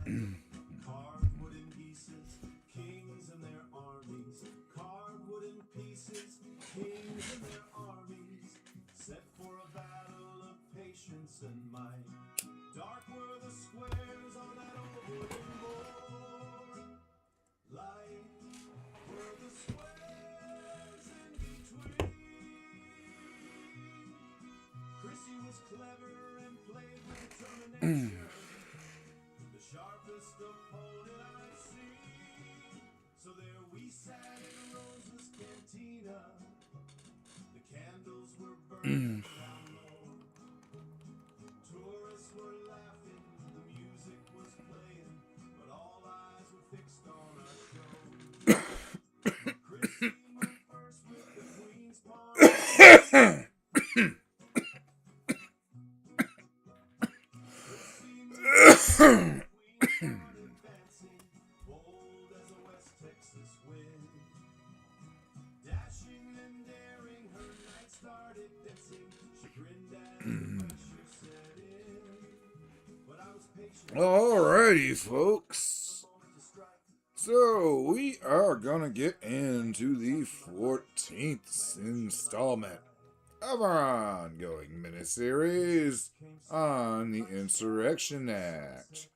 Carved wooden pieces, kings and their armies. Carved wooden pieces, kings and their armies. Set for a battle of patience and might. Dark were the squares on that old wooden board. Light were the squares in between. Chrissy was clever and played with determination. The sharpest opponent I've seen. So there we sat in Rose's cantina. The candles were burning down low. Tourists were laughing, the music was playing, but all eyes were fixed on our show. Chrissy moved first with the Queen's Pawn. Bold as a West Texas wind. Dashing and daring, her night started dancing. She grinned as the pressure set in. But I was patient. Alrighty, folks. So, we are gonna get into the 14th installment of our ongoing miniseries on the Insurrection Act.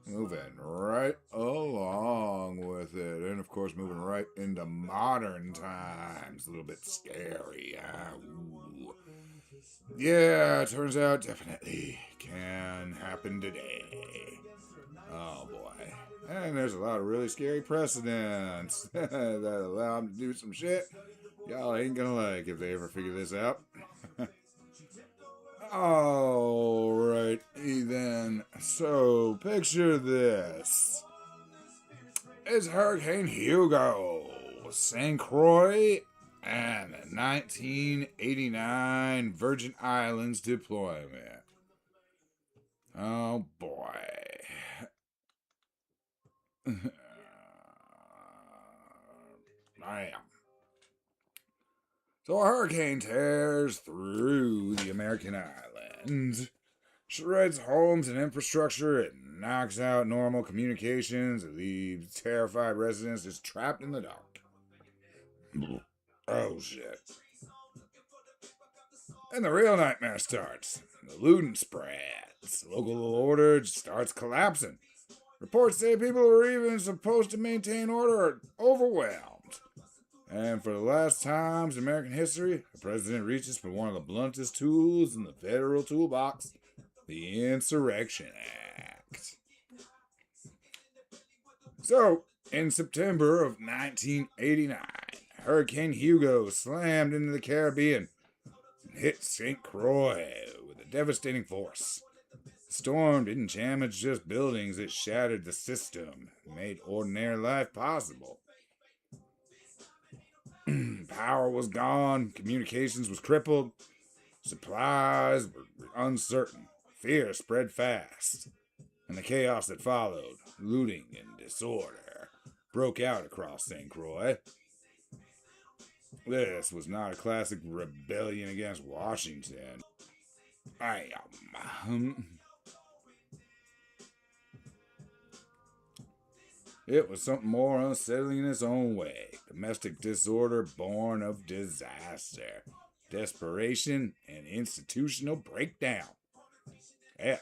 Moving right along with it, and of course moving right into modern times. A little bit scary. Ooh. Yeah, turns out definitely can happen today. Oh boy. And there's a lot of really scary precedents that allow them to do some shit y'all ain't gonna like if they ever figure this out. Alrighty then. So, picture this. It's Hurricane Hugo, St. Croix, and 1989 Virgin Islands deployment. Oh boy. I am. So a hurricane tears through the American islands, shreds homes and infrastructure, it knocks out normal communications, it leaves terrified residents just trapped in the dark. Oh shit. And the real nightmare starts. The looting spreads. Local order starts collapsing. Reports say people who are even supposed to maintain order are overwhelmed. And for the last times in American history, the president reaches for one of the bluntest tools in the federal toolbox, the Insurrection Act. So, in September of 1989, Hurricane Hugo slammed into the Caribbean and hit St. Croix with a devastating force. The storm didn't damage just buildings, it shattered the system, made ordinary life possible. Power was gone, communications was crippled, supplies were uncertain, fear spread fast, and the chaos that followed, looting and disorder, broke out across St. Croix. This was not a classic rebellion against Washington. It was something more unsettling in its own way. Domestic disorder born of disaster, desperation, and institutional breakdown. Yeah.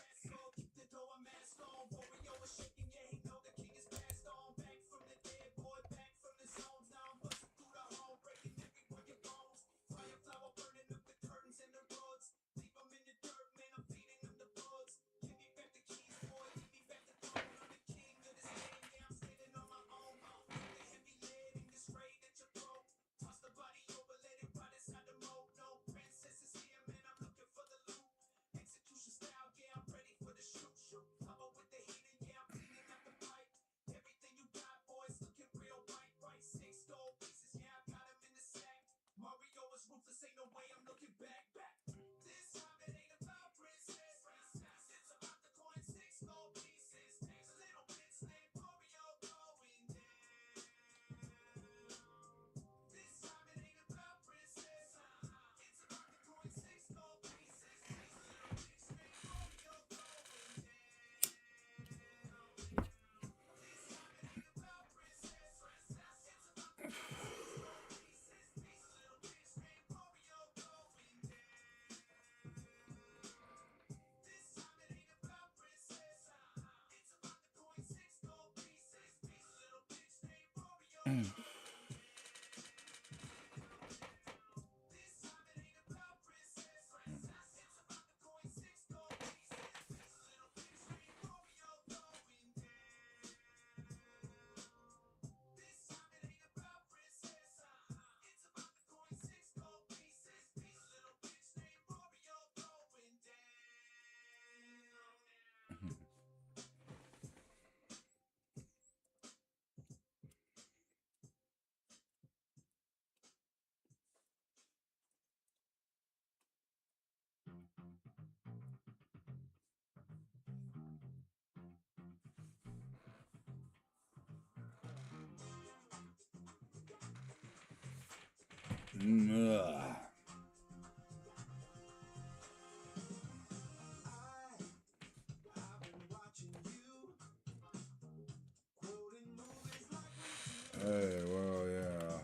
Hey, well, yeah.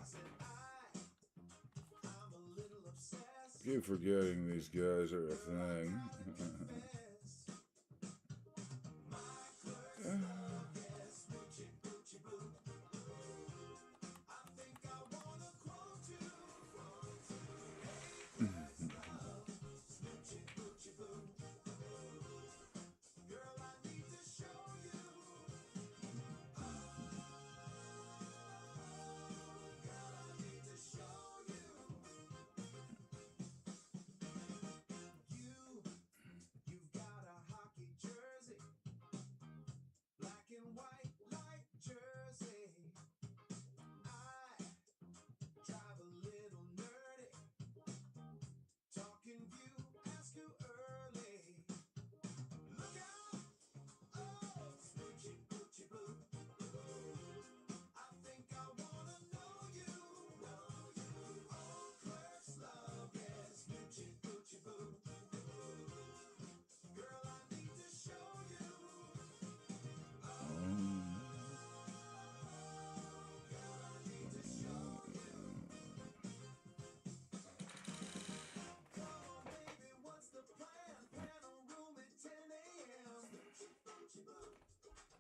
Keep forgetting these guys are a thing. You've got a hockey jersey, black and white like jersey. I drive a little nerdy, talking view, ask you early. Look out, oh, smoochy boochie boo. I think I wanna know you. Old clerks love, yeah, smoochy boochie boo. Girl, I need to show you. Girl, I need to show you. Come on, baby, what's the plan? Plan a room at 10 a.m.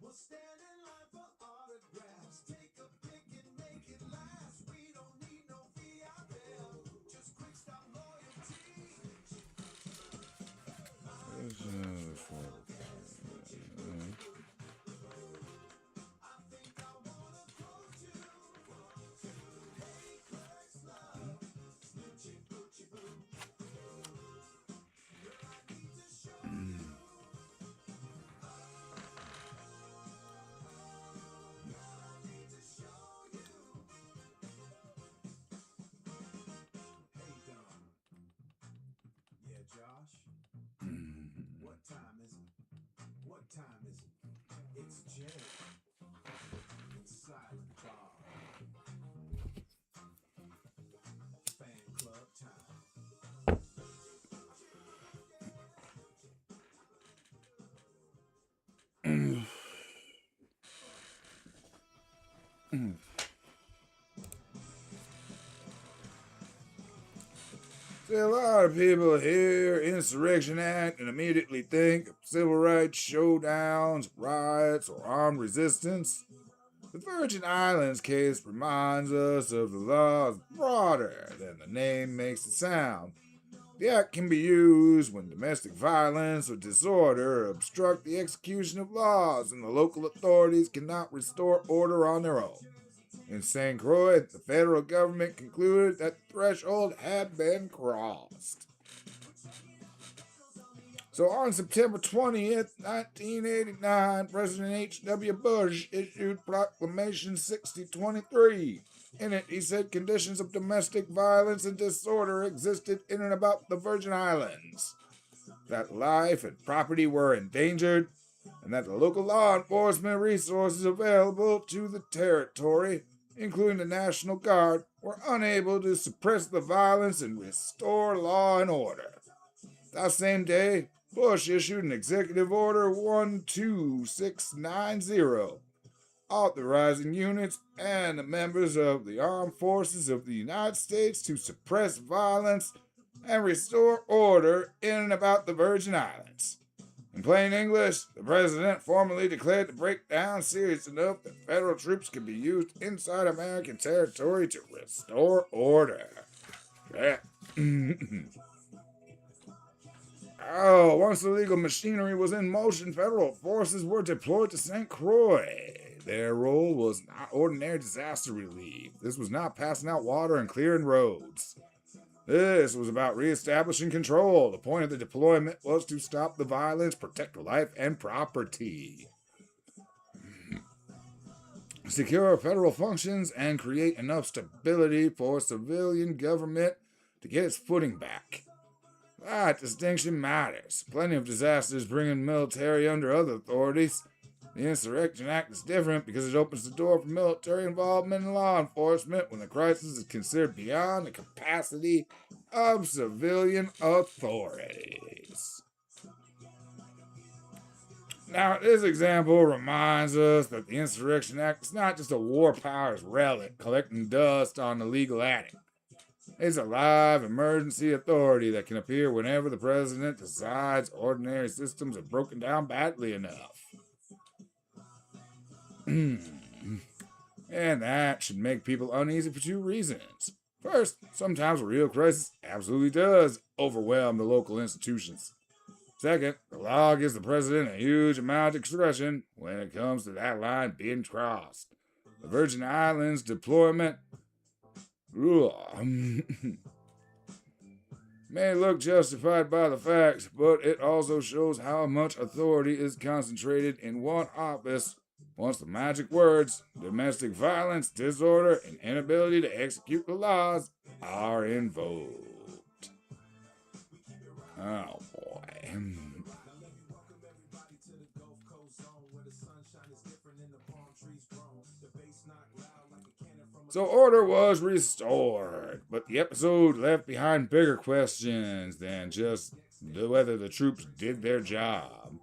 We'll stand in line for autographs. Take a pic and make it last. We don't need no VIP. Just quick stop loyalty. I think I wanna quote you. Hey, clerks love, smoochy boochie boo. Girl, I need to show you. Girl, I need to show you. Hey, Don. Yeah, Josh? What time is it? What time is it? It's Jay. It's Silent Bob. Fan club time. See, a lot of people hear Insurrection Act and immediately think of civil rights showdowns, riots, or armed resistance. The Virgin Islands case reminds us of the laws broader than the name makes it sound. The act can be used when domestic violence or disorder obstruct the execution of laws and the local authorities cannot restore order on their own. In St. Croix, the federal government concluded that the threshold had been crossed. So on September 20th, 1989, President H.W. Bush issued Proclamation 6023. In it, he said conditions of domestic violence and disorder existed in and about the Virgin Islands, that life and property were endangered, and that the local law enforcement resources available to the territory, including the National Guard, were unable to suppress the violence and restore law and order. That same day, Bush issued an Executive Order 12690, authorizing units and the members of the armed forces of the United States to suppress violence and restore order in and about the Virgin Islands. In plain English, the president formally declared the breakdown serious enough that federal troops could be used inside American territory to restore order. Yeah. Once the legal machinery was in motion, federal forces were deployed to St. Croix. Their role was not ordinary disaster relief. This was not passing out water and clearing roads. This was about reestablishing control. The point of the deployment was to stop the violence, protect life and property, secure federal functions, and create enough stability for civilian government to get its footing back. That distinction matters. Plenty of disasters bring in military under other authorities. The Insurrection Act is different because it opens the door for military involvement in law enforcement when the crisis is considered beyond the capacity of civilian authorities. Now, this example reminds us that the Insurrection Act is not just a war powers relic collecting dust on the legal attic. It's a live emergency authority that can appear whenever the president decides ordinary systems have broken down badly enough. And that should make people uneasy for two reasons. First, sometimes a real crisis absolutely does overwhelm the local institutions. Second, the law gives the president a huge amount of discretion when it comes to that line being crossed. The Virgin Islands deployment may look justified by the facts, but it also shows how much authority is concentrated in one office once the magic words, domestic violence, disorder, and inability to execute the laws are invoked. Oh boy. So order was restored, but the episode left behind bigger questions than just whether the troops did their job.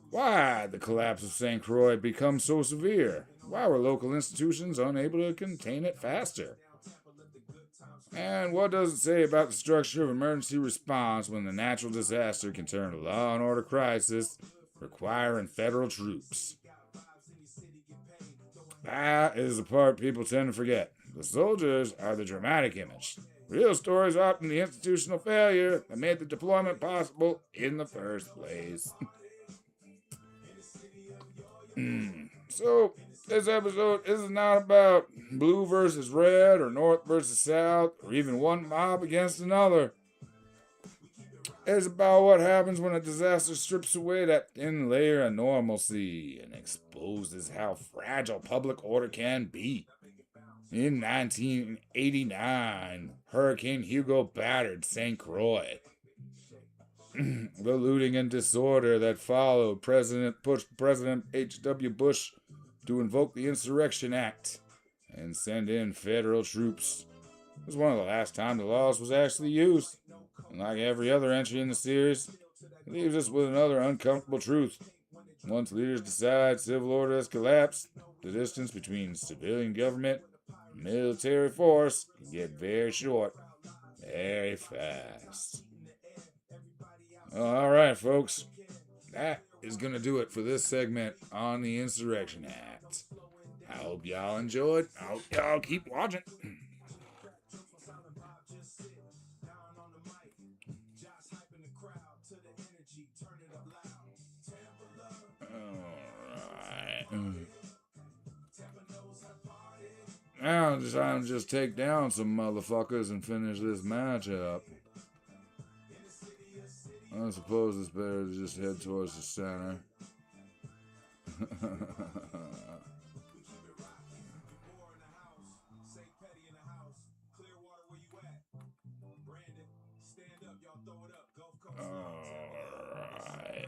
Why did the collapse of St. Croix become so severe? Why were local institutions unable to contain it faster? And what does it say about the structure of emergency response when the natural disaster can turn a law and order crisis requiring federal troops? That is the part people tend to forget. The soldiers are the dramatic image. Real stories are often the institutional failure that made the deployment possible in the first place. So, this episode is not about blue versus red or north versus south or even one mob against another. It's about what happens when a disaster strips away that thin layer of normalcy and exposes how fragile public order can be. In 1989, Hurricane Hugo battered St. Croix. The looting and disorder that followed pushed President H.W. Bush to invoke the Insurrection Act and send in federal troops. It was one of the last times the laws was actually used. And like every other entry in the series, it leaves us with another uncomfortable truth. Once leaders decide civil order has collapsed, the distance between civilian government and military force can get very short, very fast. All right, folks. That is going to do it for this segment on the Insurrection Act. I hope y'all enjoyed. I hope y'all keep watching. Now I'm trying to just take down some motherfuckers and finish this match up. I suppose it's better to just head towards the center. Alright.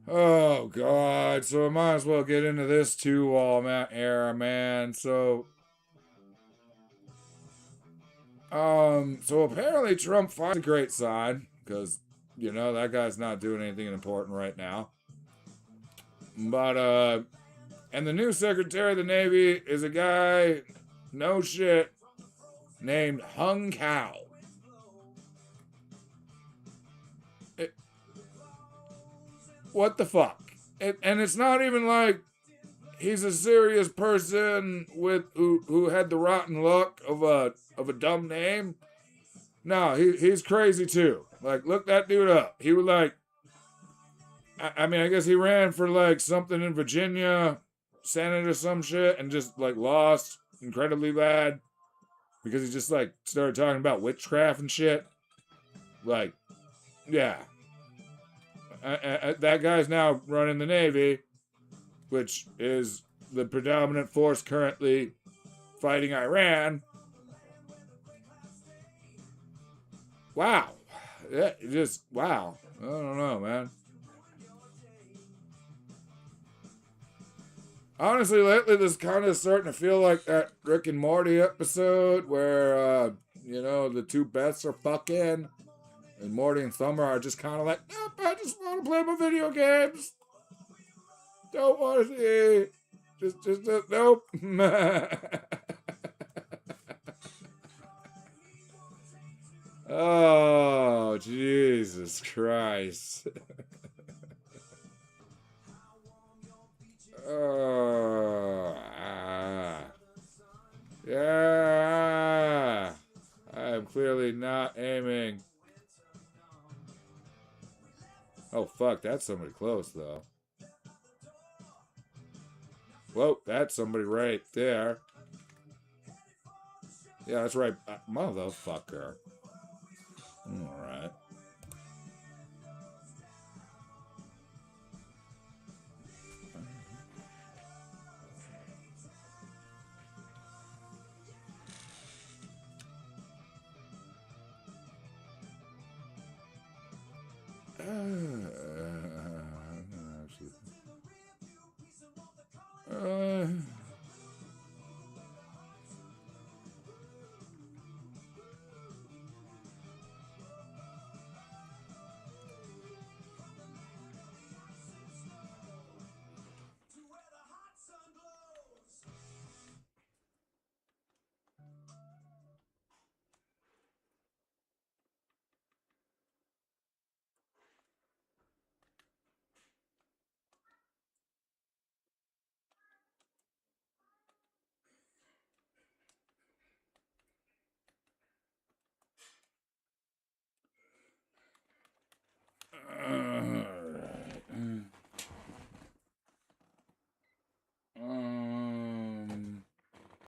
Oh, God. So I might as well get into this two-wall era, man. So apparently Trump finds a great side, because, you know, that guy's not doing anything important right now. But, and the new Secretary of the Navy is a guy, no shit, named Hung Kao. what the fuck? And it's not even like he's a serious person with who had the rotten luck of a dumb name. No, he's crazy too. Like, look that dude up. He was like, I mean, I guess he ran for like something in Virginia, Senate or some shit, and just like lost incredibly bad because he just like started talking about witchcraft and shit. Like, yeah. That guy's now running the Navy, which is the predominant force currently fighting Iran. Wow. Yeah, just, wow. I don't know, man. Honestly, lately, this kind of starting to feel like that Rick and Morty episode where, the two Beths are fucking, and Morty and Summer are just kind of like, nope, I just want to play my video games. Don't want to see. Nope. Oh, Jesus Christ. Yeah. I am clearly not aiming. Oh, fuck. That's somebody close, though. Whoa, that's somebody right there. Yeah, that's right. Motherfucker. Alright.